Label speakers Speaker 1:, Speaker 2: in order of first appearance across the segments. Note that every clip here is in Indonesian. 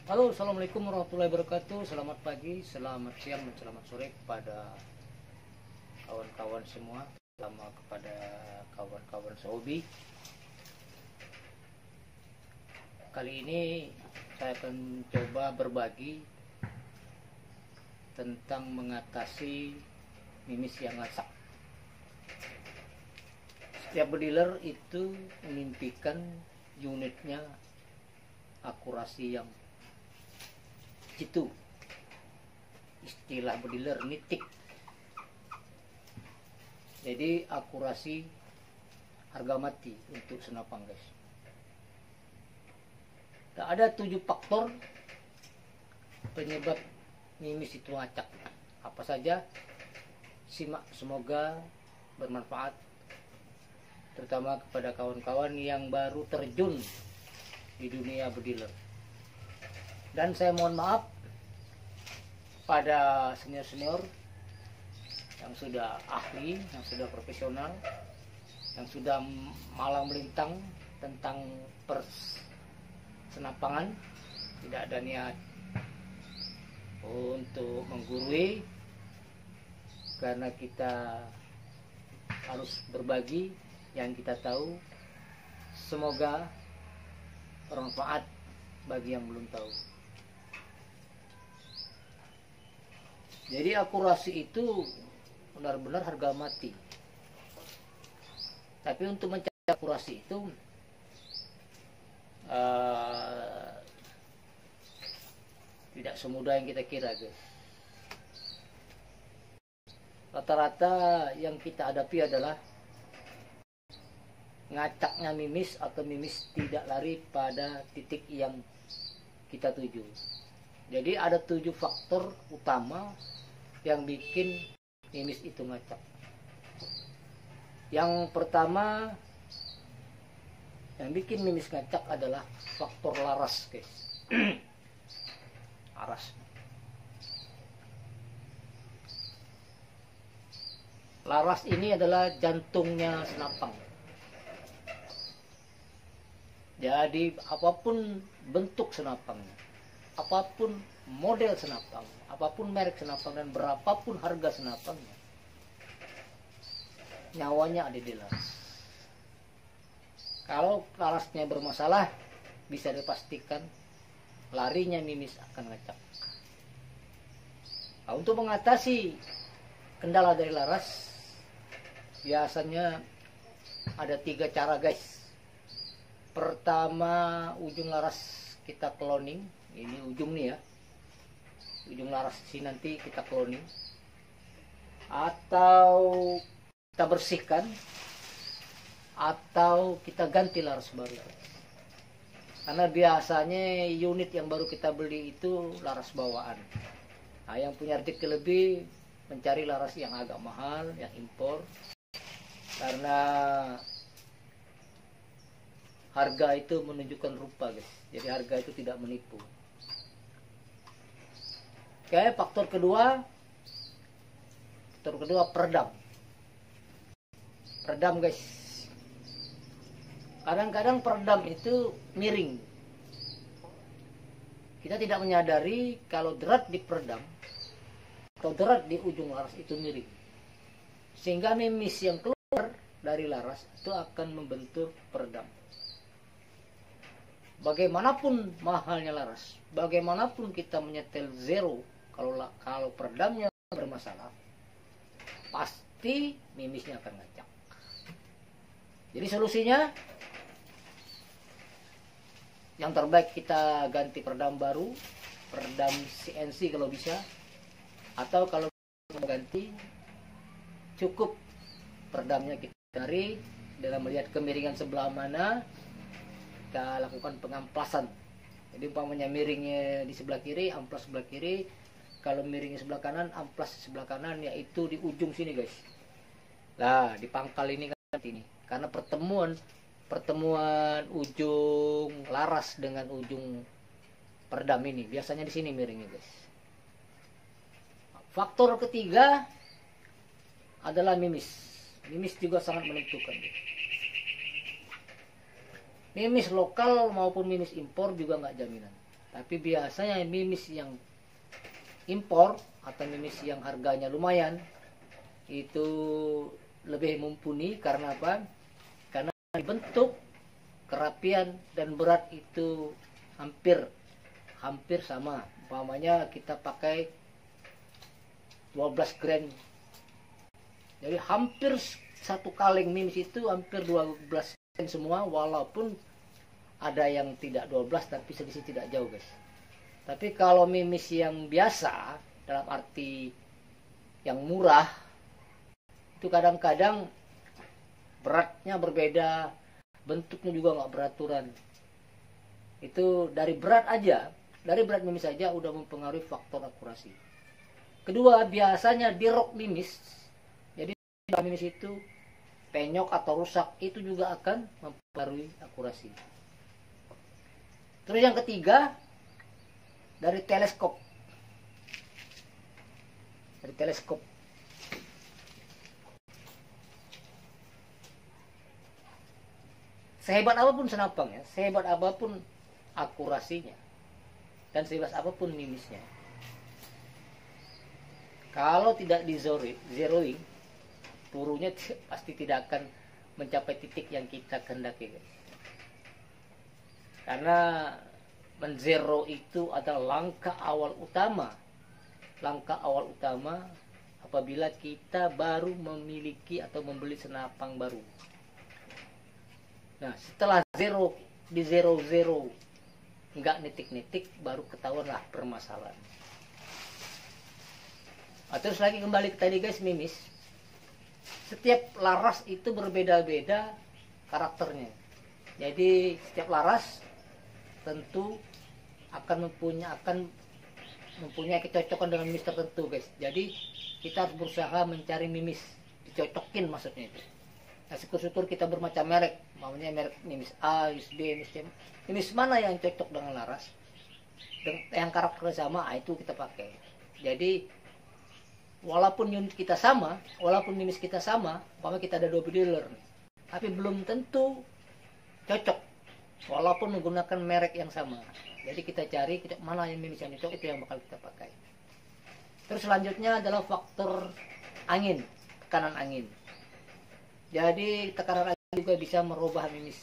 Speaker 1: Halo, assalamualaikum warahmatullahi wabarakatuh. Selamat pagi, selamat siang, dan selamat sore kepada kawan-kawan semua. Selamat kepada kawan-kawan sehobi. Kali ini saya akan coba berbagi tentang mengatasi mimis yang ngacak. Setiap bediler itu memimpikan unitnya akurasi yang itu, istilah bediler nitik. Jadi akurasi harga mati untuk senapang, guys. Ada 7 faktor penyebab mimis itu ngacak. Apa saja? Simak, semoga bermanfaat, terutama kepada kawan-kawan yang baru terjun di dunia bediler. Dan saya mohon maaf pada senior-senior yang sudah ahli, yang sudah profesional, yang sudah malang melintang tentang persenapangan. Tidak ada niat untuk menggurui, karena kita harus berbagi yang kita tahu. Semoga bermanfaat bagi yang belum tahu. Jadi akurasi itu benar-benar harga mati. Tapi untuk mencari akurasi itu tidak semudah yang kita kira, guys. Rata-rata yang kita hadapi adalah ngacaknya mimis atau mimis tidak lari pada titik yang kita tuju. Jadi ada 7 faktor utama yang bikin mimis itu ngacak. Yang pertama yang bikin mimis ngacak adalah faktor laras, guys. Laras. Laras ini adalah jantungnya senapang. Jadi apapun bentuk senapangnya, apapun model senapang, apapun merek senapang, dan berapapun harga senapangnya, nyawanya ada di laras. Kalau larasnya bermasalah, bisa dipastikan larinya mimis akan ngacak. Nah, untuk mengatasi kendala dari laras, biasanya ada 3 cara, guys. Pertama, ujung laras kita cloning. Ini ujung nih ya, ujung laras sini nanti kita cloning atau kita bersihkan atau kita ganti laras baru. Karena biasanya unit yang baru kita beli itu laras bawaan. Nah, yang punya rezeki lebih mencari laras yang agak mahal, yang impor, karena harga itu menunjukkan rupa, guys. Jadi harga itu tidak menipu. Oke, faktor kedua peredam. Peredam, guys. Kadang-kadang peredam itu miring. Kita tidak menyadari kalau derat di peredam atau derat di ujung laras itu miring, sehingga mimis yang keluar dari laras itu akan membentur peredam. Bagaimanapun mahalnya laras, bagaimanapun kita menyetel zero, kalau peredamnya bermasalah, pasti mimisnya akan ngacak. Jadi solusinya, yang terbaik kita ganti peredam baru, peredam CNC kalau bisa, atau kalau ganti, cukup peredamnya kita cari dalam melihat kemiringan sebelah mana, kita lakukan pengamplasan. Jadi umpamanya miringnya di sebelah kiri, amplas sebelah kiri. Kalau miringnya sebelah kanan, amplas sebelah kanan, yaitu di ujung sini, guys. Nah, di pangkal ini kan ini, karena pertemuan ujung laras dengan ujung peredam ini biasanya di sini miringnya, guys. Faktor ketiga adalah mimis. Mimis juga sangat menentukan. Mimis lokal maupun mimis impor juga nggak jaminan. Tapi biasanya mimis yang impor atau mimis yang harganya lumayan itu lebih mumpuni. Karena apa? Karena bentuk, kerapian dan berat itu hampir sama. Umpamanya kita pakai 12 gram, jadi hampir satu kaleng mimis itu hampir 12 gram semua, walaupun ada yang tidak 12 tapi selisih tidak jauh guys. Tapi kalau mimis yang biasa, dalam arti yang murah, itu kadang-kadang beratnya berbeda, bentuknya juga nggak beraturan. Itu dari berat mimis saja udah mempengaruhi faktor akurasi. Kedua, biasanya di rok mimis, jadi mimis itu penyok atau rusak, itu juga akan mempengaruhi akurasi. Terus yang ketiga, dari teleskop. Sehebat apapun senapangnya, sehebat apapun akurasinya, dan sehebat apapun mimisnya, kalau tidak di zeroing, pelurunya pasti tidak akan mencapai titik yang kita kehendaki. Karena menzero itu adalah langkah awal utama apabila kita baru memiliki atau membeli senapang baru. Nah, setelah di zero nggak nitik-nitik, baru ketahuanlah permasalahan. Terus lagi kembali ke tadi guys, mimis. Setiap laras itu berbeda-beda karakternya. Jadi setiap laras tentu akan mempunyai kecocokan dengan mimis tertentu guys. Jadi kita harus berusaha mencari mimis, dicocokin maksudnya itu. Nah, syukur-syukur kita bermacam merek, maunya merek mimis A, mimis B, mimis C. Mimis mana yang cocok dengan laras, yang karakternya sama, itu kita pakai. Jadi walaupun unit kita sama, walaupun mimis kita sama, umpamanya kita ada 2 dealer, tapi belum tentu cocok walaupun menggunakan merek yang sama. Jadi kita cari mana yang mimis yang cocok, itu yang bakal kita pakai. Terus selanjutnya adalah faktor angin, tekanan angin. Jadi tekanan angin juga bisa merubah mimis.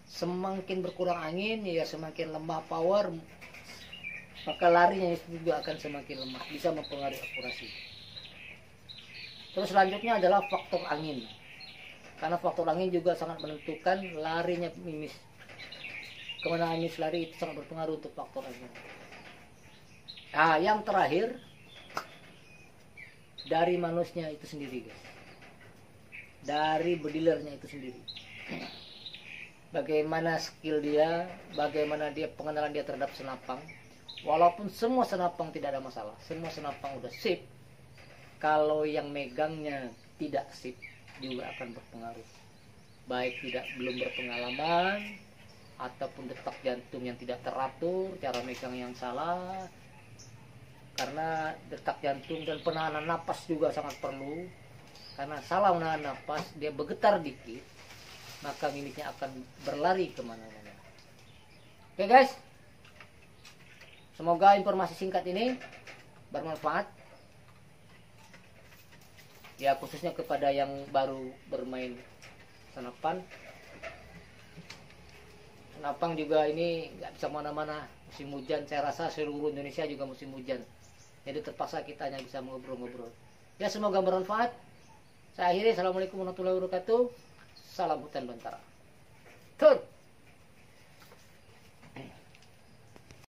Speaker 1: Semakin berkurang angin, ya semakin lemah power, maka larinya juga akan semakin lemah, bisa mempengaruhi akurasi. Terus selanjutnya adalah faktor angin. Karena faktor angin juga sangat menentukan larinya mimis. Kemana mimis lari itu sangat berpengaruh untuk faktor angin. Nah, yang terakhir, dari manusia itu sendiri guys. Dari bedilernya itu sendiri. Bagaimana skill dia, bagaimana dia pengenalan dia terhadap senapang. Walaupun semua senapang tidak ada masalah, semua senapang udah sip, kalau yang megangnya tidak sip juga akan berpengaruh. Baik belum berpengalaman, ataupun detak jantung yang tidak teratur, cara megang yang salah. Karena detak jantung dan penahanan napas juga sangat perlu. Karena salah menahan napas, dia bergetar dikit, maka mimisnya akan berlari kemana-mana. Oke guys, semoga informasi singkat ini bermanfaat. Ya, khususnya kepada yang baru bermain senapan. Senapang juga ini nggak bisa mana-mana, musim hujan. Saya rasa seluruh Indonesia juga musim hujan. Jadi terpaksa kita hanya bisa ngobrol-ngobrol. Ya, semoga bermanfaat. Saya akhiri. Assalamualaikum warahmatullahi wabarakatuh. Salam hutan Bantara. Tur.